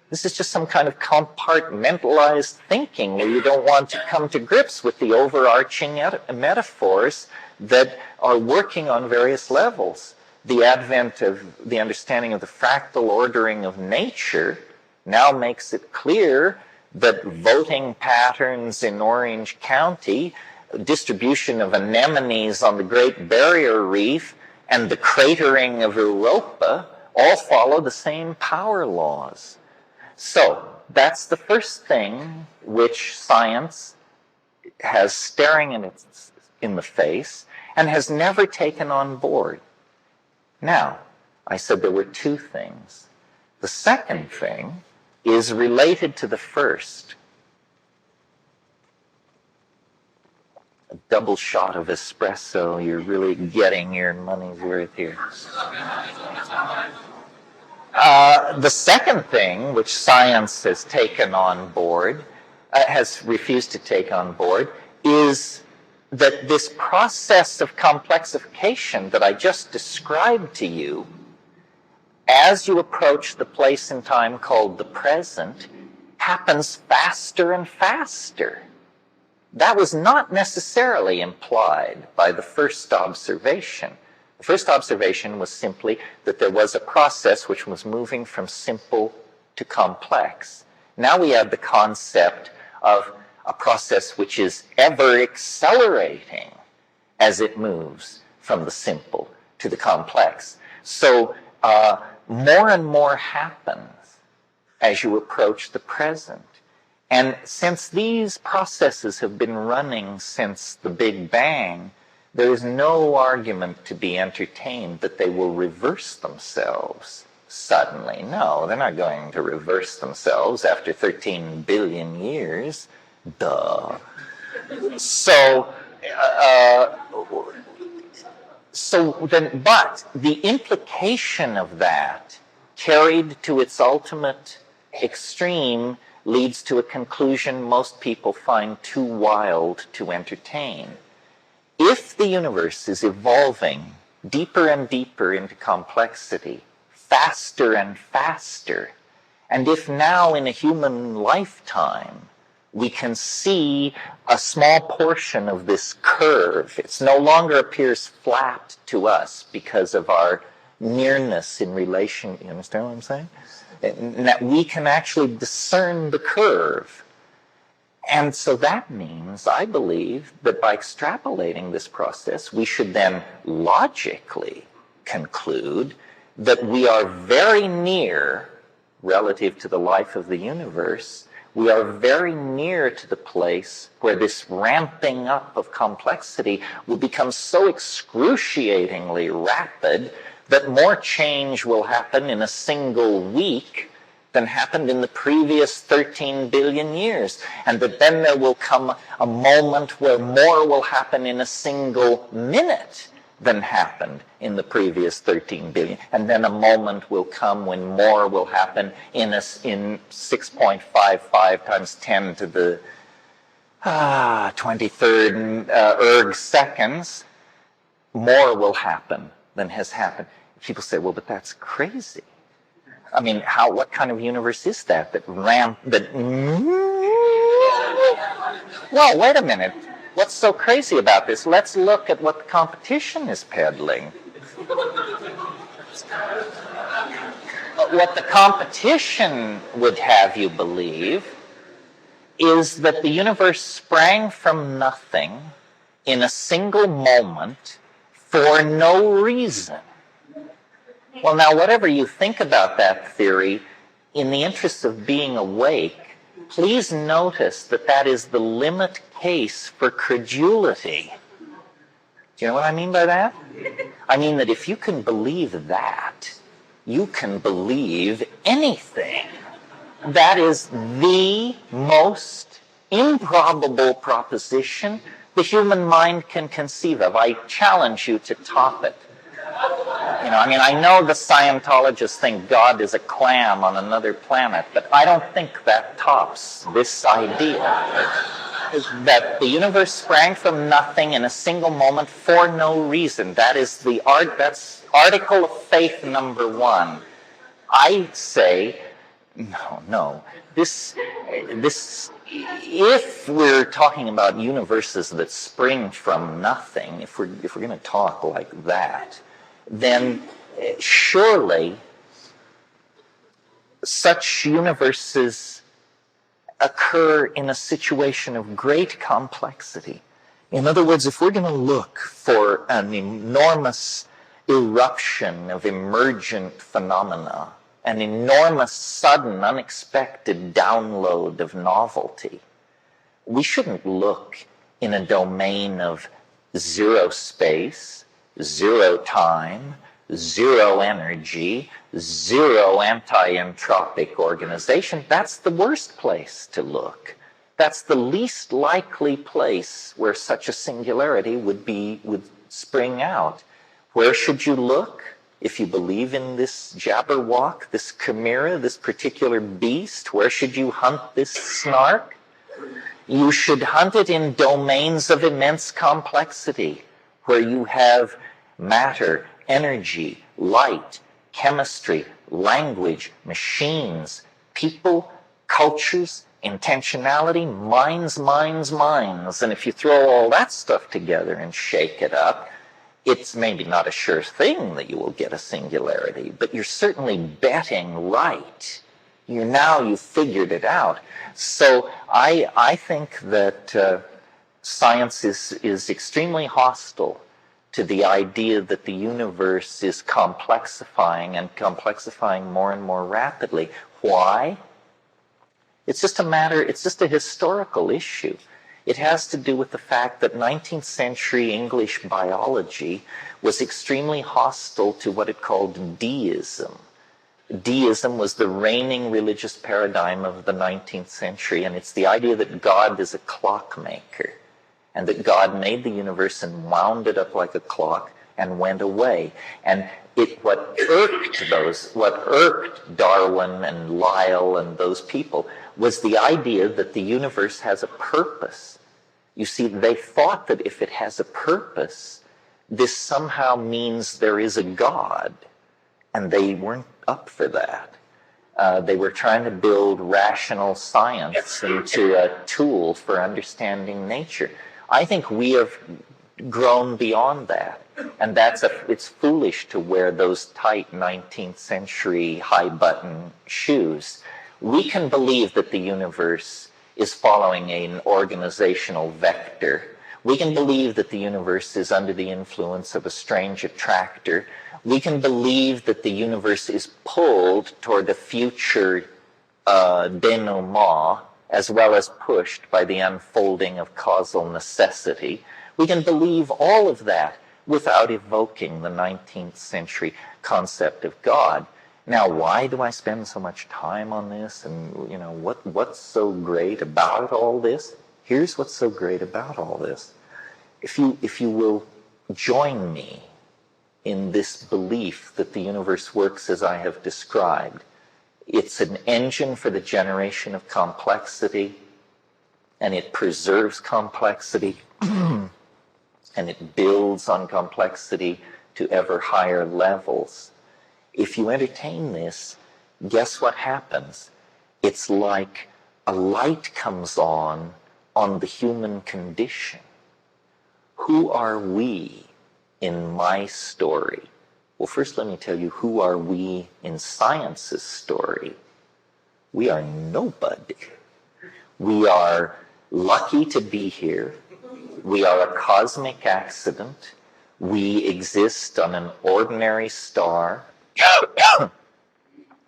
This is just some kind of compartmentalized thinking where you don't want to come to grips with the overarching metaphors that are working on various levels. The advent of the understanding of the fractal ordering of nature now makes it clear that voting patterns in Orange County, distribution of anemones on the Great Barrier Reef, and the cratering of Europa all follow the same power laws. So, that's the first thing which science has staring in the face and has never taken on board. Now, I said there were two things. The second thing is related to the first. A double shot of espresso, you're really getting your money's worth here. The second thing, which science has taken on board, has refused to take on board, is that this process of complexification that I just described to you, as you approach the place in time called the present, happens faster and faster. That was not necessarily implied by the first observation. The first observation was simply that there was a process which was moving from simple to complex. Now we have the concept of a process which is ever accelerating as it moves from the simple to the complex. So more and more happens as you approach the present. And since these processes have been running since the Big Bang, there is no argument to be entertained that they will reverse themselves suddenly. No, they're not going to reverse themselves after 13 billion years. Duh. So but the implication of that, carried to its ultimate extreme, leads to a conclusion most people find too wild to entertain. If the universe is evolving deeper and deeper into complexity, faster and faster, and if now in a human lifetime we can see a small portion of this curve, it no longer appears flat to us because of our nearness in relation, you understand what I'm saying? That we can actually discern the curve. And so that means, I believe, that by extrapolating this process, we should then logically conclude that we are very near, relative to the life of the universe, we are very near to the place where this ramping up of complexity will become so excruciatingly rapid that more change will happen in a single week than happened in the previous 13 billion years. And that then there will come a moment where more will happen in a single minute than happened in the previous 13 billion. And then a moment will come when more will happen in 6.55 times 10 to the 23rd erg seconds. More will happen than has happened. People say, well, but that's crazy. I mean, what kind of universe is that? Well, wait a minute. What's so crazy about this? Let's look at what the competition is peddling. What the competition would have you believe is that the universe sprang from nothing in a single moment for no reason. Well, now, whatever you think about that theory, in the interest of being awake, please notice that that is the limit case for credulity. Do you know what I mean by that? I mean that if you can believe that, you can believe anything. That is the most improbable proposition the human mind can conceive of. I challenge you to top it. I know the Scientologists think God is a clam on another planet, but I don't think that tops this idea that the universe sprang from nothing in a single moment for no reason. That's article of faith number 1. I say, no. This, if we're talking about universes that spring from nothing, if we're going to talk like that, then surely such universes occur in a situation of great complexity. In other words, if we're going to look for an enormous eruption of emergent phenomena, an enormous, sudden, unexpected download of novelty, we shouldn't look in a domain of zero space, zero time, zero energy, zero anti-entropic organization, that's the worst place to look. That's the least likely place where such a singularity would spring out. Where should you look if you believe in this Jabberwock, this chimera, this particular beast? Where should you hunt this snark? You should hunt it in domains of immense complexity, where you have matter, energy, light, chemistry, language, machines, people, cultures, intentionality, minds. And if you throw all that stuff together and shake it up, it's maybe not a sure thing that you will get a singularity, but you're certainly betting right. You've figured it out. So I think that science is extremely hostile to the idea that the universe is complexifying and complexifying more and more rapidly. Why? It's just a historical issue. It has to do with the fact that 19th century English biology was extremely hostile to what it called deism. Deism was the reigning religious paradigm of the 19th century, and it's the idea that God is a clockmaker, and that God made the universe and wound it up like a clock and went away. And what irked Darwin and Lyell and those people was the idea that the universe has a purpose. You see, they thought that if it has a purpose, this somehow means there is a God, and they weren't up for that. They were trying to build rational science into a tool for understanding nature. I think we have grown beyond that, and it's foolish to wear those tight 19th century high-button shoes. We can believe that the universe is following an organizational vector. We can believe that the universe is under the influence of a strange attractor. We can believe that the universe is pulled toward a future denouement, as well as pushed by the unfolding of causal necessity. We can believe all of that without evoking the 19th century concept of God. Now, why do I spend so much time on this? And, what's so great about all this? Here's what's so great about all this. If you will join me in this belief that the universe works as I have described, it's an engine for the generation of complexity, and it preserves complexity, and it builds on complexity to ever higher levels. If you entertain this, guess what happens? It's like a light comes on the human condition. Who are we in my story? Well, first let me tell you, who are we in science's story? We are nobody. We are lucky to be here. We are a cosmic accident. We exist on an ordinary star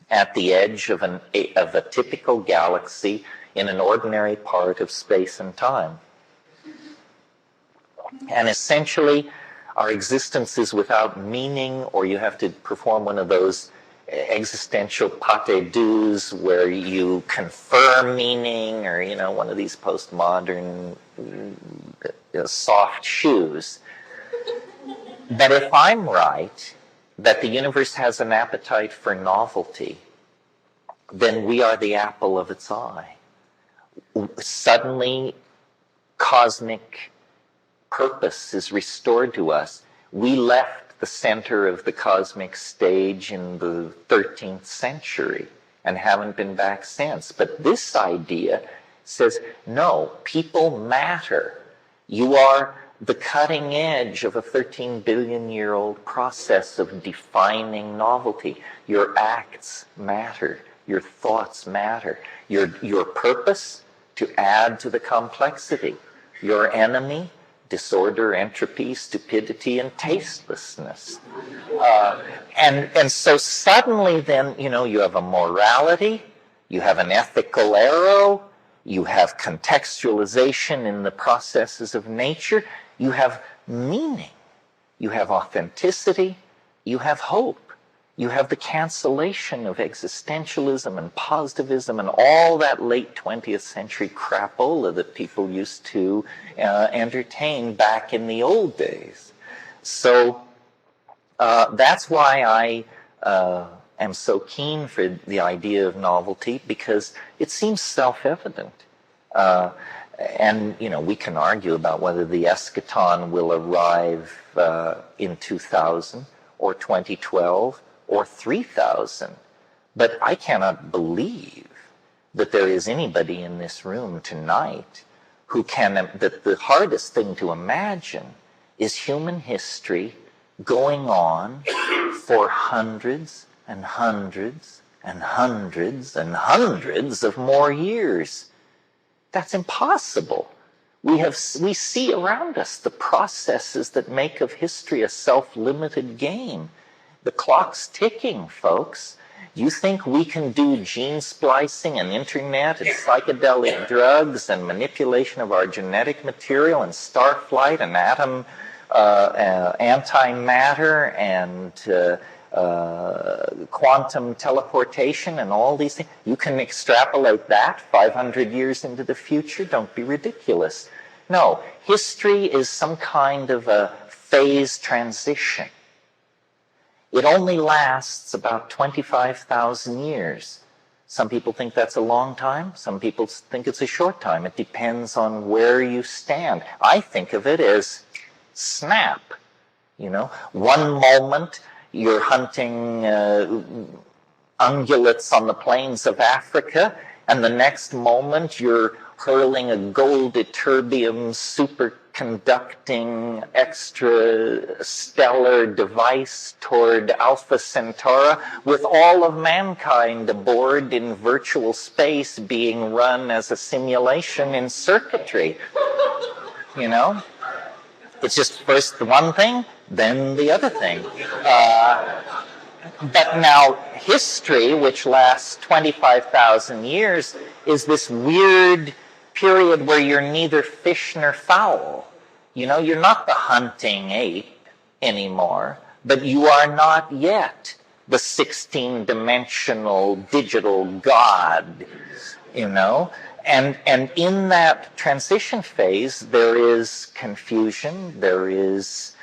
at the edge of a typical galaxy in an ordinary part of space and time. And essentially, our existence is without meaning, or you have to perform one of those existential pate douze where you confer meaning, or, one of these postmodern soft shoes. But if I'm right, that the universe has an appetite for novelty, then we are the apple of its eye. Suddenly, cosmic purpose is restored to us. We left the center of the cosmic stage in the 13th century and haven't been back since. But this idea says, no, people matter. You are the cutting edge of a 13 billion-year-old process of defining novelty. Your acts matter. Your thoughts matter. Your purpose, to add to the complexity. Your enemy, disorder, entropy, stupidity, and tastelessness. And so suddenly then, you have a morality, you have an ethical arrow, You have contextualization in the processes of nature. You have meaning. You have authenticity. You have hope. You have the cancellation of existentialism and positivism and all that late 20th century crapola that people used to entertain back in the old days. So that's why I am so keen for the idea of novelty, because it seems self-evident. And, we can argue about whether the eschaton will arrive in 2000 or 2012 or 3000. But I cannot believe that there is anybody in this room tonight that the hardest thing to imagine is human history going on for hundreds and hundreds and hundreds and hundreds of more years. That's impossible. We see around us the processes that make of history a self-limited game. The clock's ticking, folks. You think we can do gene splicing and internet and psychedelic drugs and manipulation of our genetic material and star flight and atom antimatter and quantum teleportation and all these things? You can extrapolate that 500 years into the future? Don't be ridiculous. No, history is some kind of a phase transition. It only lasts about 25,000 years. Some people think that's a long time. Some people think it's a short time. It depends on where you stand. I think of it as snap. One moment you're hunting ungulates on the plains of Africa, and the next moment you're hurling a gold ytterbium superconducting extrastellar device toward Alpha Centauri, with all of mankind aboard in virtual space being run as a simulation in circuitry. It's just first the one thing, then the other thing. But now history, which lasts 25,000 years, is this weird period where you're neither fish nor fowl. You're not the hunting ape anymore, but you are not yet the 16-dimensional digital god, And in that transition phase, there is confusion, there is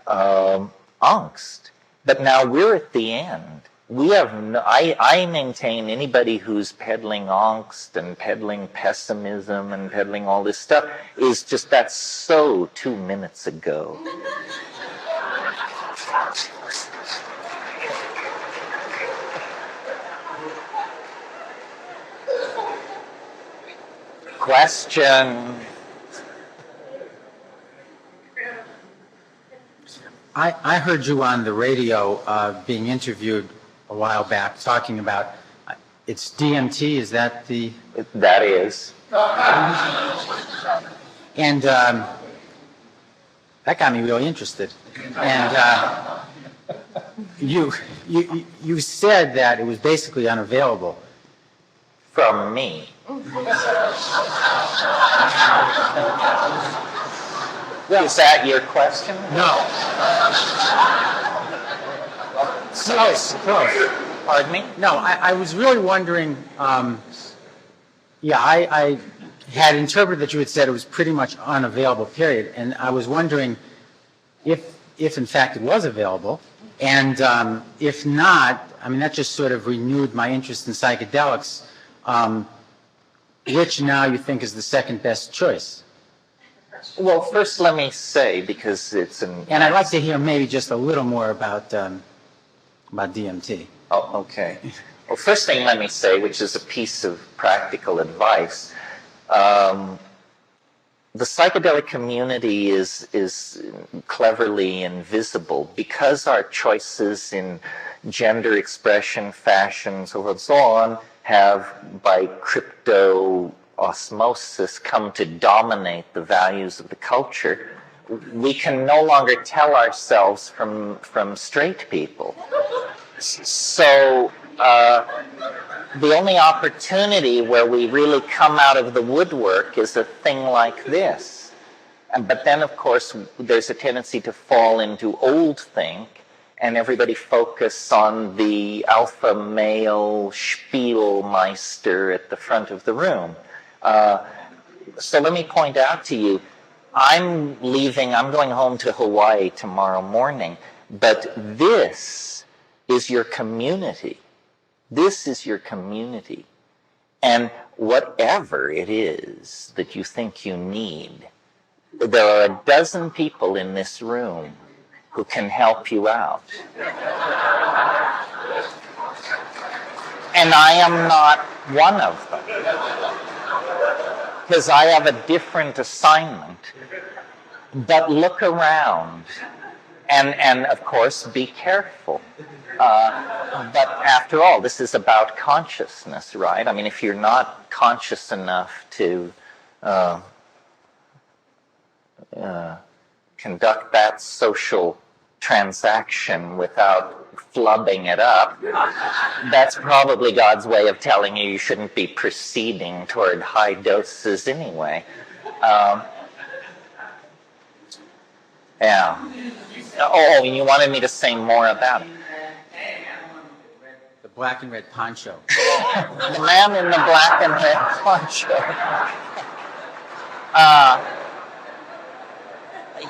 angst. But now we're at the end. I maintain anybody who's peddling angst and peddling pessimism and peddling all this stuff is just, that's so 2 minutes ago. Question. I heard you on the radio being interviewed a while back talking about it's DMT. Is that the? That is. And that got me really interested. And you said that it was basically unavailable. From me. Is that your question? No. Close. Pardon me? No, I was really wondering, I had interpreted that you had said it was pretty much unavailable, period, and I was wondering if in fact it was available, and if not, that just sort of renewed my interest in psychedelics, which now you think is the second best choice. Well, first let me say, because it's an... And I'd like to hear maybe just a little more about DMT. Oh, okay. Well, first thing let me say, which is a piece of practical advice, the psychedelic community is cleverly invisible because our choices in gender expression, fashion, so forth and so on, have, by crypto osmosis, come to dominate the values of the culture. We can no longer tell ourselves from straight people. So the only opportunity where we really come out of the woodwork is a thing like this. But then, of course, there's a tendency to fall into old think, and everybody focus on the alpha male Spielmeister at the front of the room. So let me point out to you, I'm going home to Hawaii tomorrow morning, but this is your community. This is your community. And whatever it is that you think you need, there are a dozen people in this room who can help you out. And I am not one of them, because I have a different assignment. But look around, and of course, be careful. But after all, this is about consciousness, right? I mean, if you're not conscious enough to conduct that social transaction without flubbing it up, that's probably God's way of telling you you shouldn't be proceeding toward high doses anyway. Yeah. Oh, and you wanted me to say more about it. The black and red poncho. The man in the black and red poncho.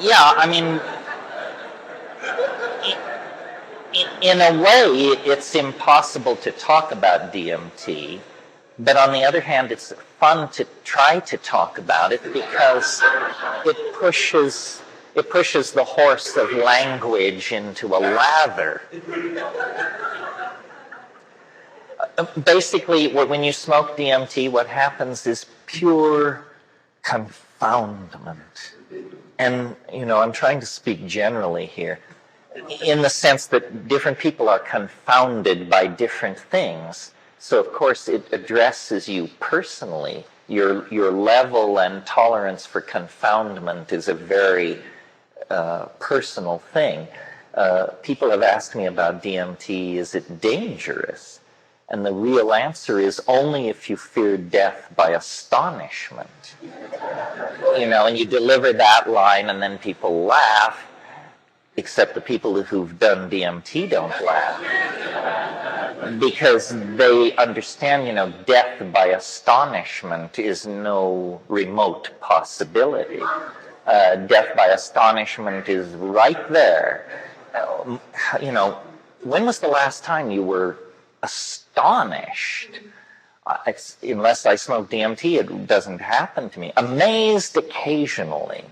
Yeah, I mean, in a way, it's impossible to talk about DMT, but on the other hand, it's fun to try to talk about it because it pushes the horse of language into a lather. Basically, when you smoke DMT, what happens is pure confoundment. And, I'm trying to speak generally here, in the sense that different people are confounded by different things. So, of course, it addresses you personally. Your level and tolerance for confoundment is a very personal thing. People have asked me about DMT, is it dangerous? And the real answer is only if you fear death by astonishment. And you deliver that line and then people laugh, except the people who've done DMT don't laugh. Because they understand, death by astonishment is no remote possibility. Death by astonishment is right there. When was the last time you were astonished? Unless I smoke DMT, it doesn't happen to me. Amazed occasionally.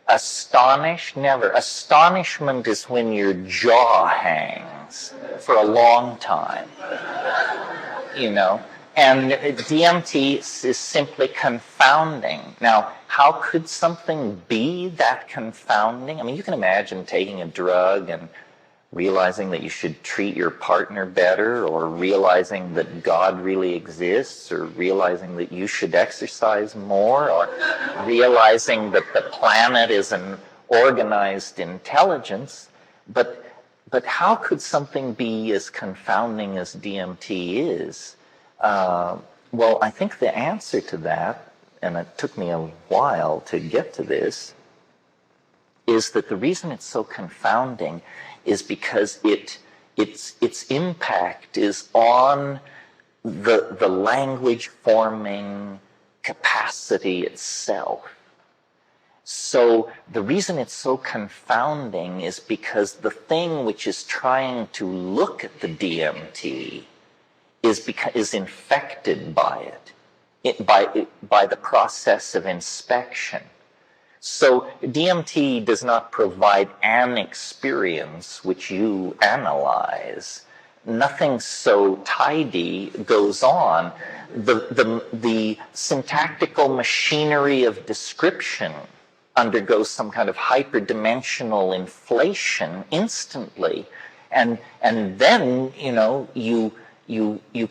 Astonished, never. Astonishment is when your jaw hangs for a long time. And DMT is simply confounding. Now, how could something be that confounding? I mean, you can imagine taking a drug and realizing that you should treat your partner better, or realizing that God really exists, or realizing that you should exercise more, or realizing that the planet is an organized intelligence. But how could something be as confounding as DMT is? Well, I think the answer to that, and it took me a while to get to this, is that the reason it's so confounding is because its impact is on the language forming capacity itself. So the reason it's so confounding is because the thing which is trying to look at the DMT is infected by it, by the process of inspection. So DMT does not provide an experience which you analyze. Nothing so tidy goes on. The syntactical machinery of description undergoes some kind of hyperdimensional inflation instantly, and then you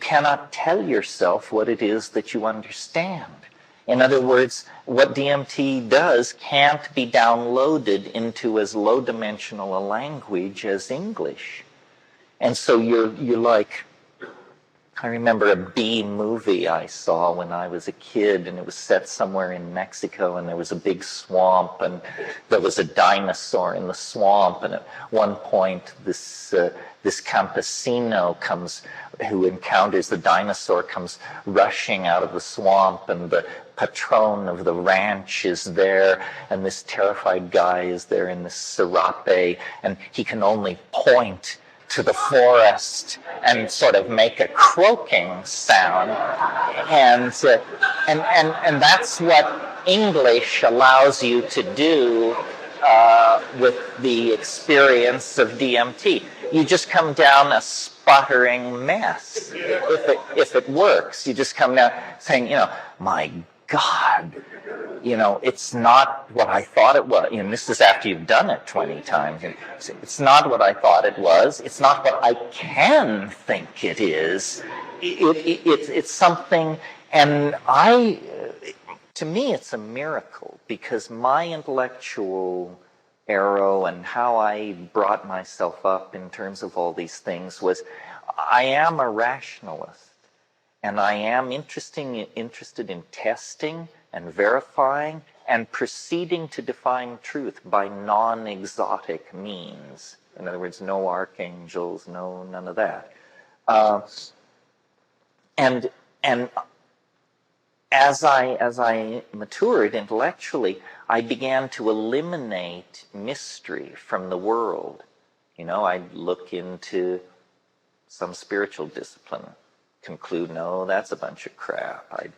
cannot tell yourself what it is that you understand. In other words, what DMT does can't be downloaded into as low-dimensional a language as English. And so you're like, I remember a B movie I saw when I was a kid, and it was set somewhere in Mexico, and there was a big swamp, and there was a dinosaur in the swamp, and at one point this campesino who encounters the dinosaur comes rushing out of the swamp, and the patron of the ranch is there, and this terrified guy is there in this serape, and he can only point to the forest and sort of make a croaking sound, and that's what English allows you to do with the experience of DMT. You just come down a sputtering mess if it works. You just come down saying, my God, it's not what I thought it was. This is after you've done it 20 times. It's not what I thought it was. It's not what I can think it is. It's something, and to me, it's a miracle, because my intellectual arrow and how I brought myself up in terms of all these things was, I am a rationalist, and I am interested in testing and verifying and proceeding to define truth by non-exotic means. In other words, no archangels, none of that. And as I matured intellectually, I began to eliminate mystery from the world. I'd look into some spiritual discipline, conclude, no, that's a bunch of crap. I'd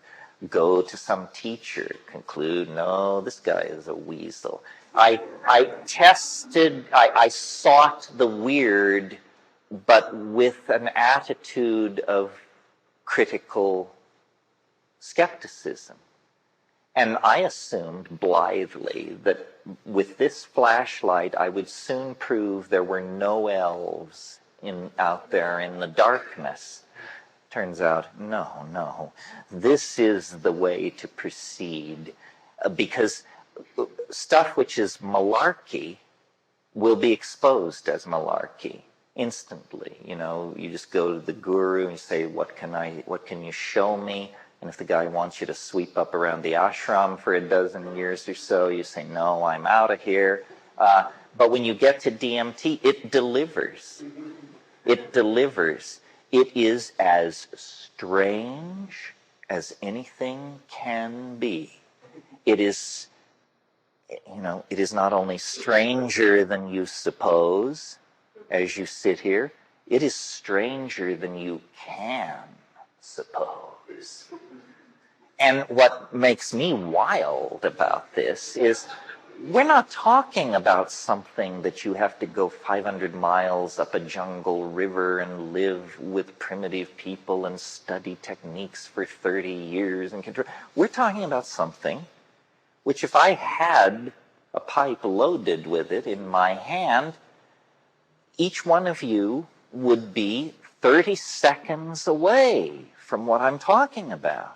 go to some teacher, conclude, no, this guy is a weasel. I sought the weird, but with an attitude of critical skepticism. And I assumed blithely that with this flashlight, I would soon prove there were no elves out there in the darkness. Turns out, no. This is the way to proceed, because stuff which is malarkey will be exposed as malarkey instantly. You just go to the guru and you say, what can you show me? And if the guy wants you to sweep up around the ashram for a dozen years or so, you say, no, I'm out of here. But when you get to DMT, it delivers. It delivers. It is as strange as anything can be. It is, it is not only stranger than you suppose as you sit here, it is stranger than you can suppose. And what makes me wild about this is, we're not talking about something that you have to go 500 miles up a jungle river and live with primitive people and study techniques for 30 years and control. We're talking about something which, if I had a pipe loaded with it in my hand, each one of you would be 30 seconds away from what I'm talking about.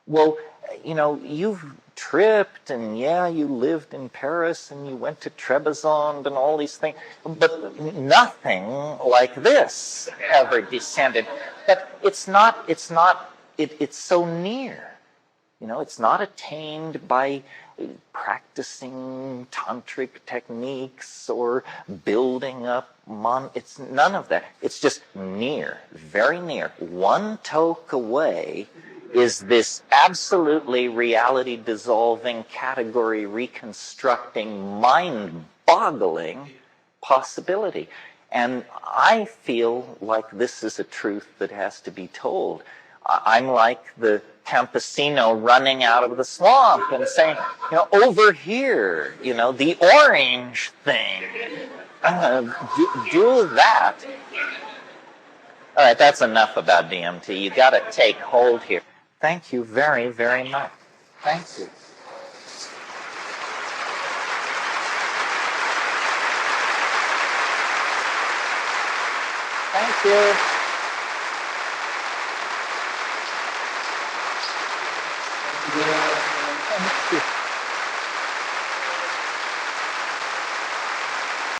Well, you've tripped, and you lived in Paris, and you went to Trebizond and all these things, but nothing like this ever descended. But it's so near. It's not attained by practicing tantric techniques or building up it's none of that. It's just near, very near. One toke away is this absolutely reality-dissolving, category-reconstructing, mind-boggling possibility. And I feel like this is a truth that has to be told. I'm like the campesino running out of the swamp and saying, over here, the orange thing, do that. All right, that's enough about DMT. You got to take hold here. Thank you very, very much. Thank you. Thank you. Thank you.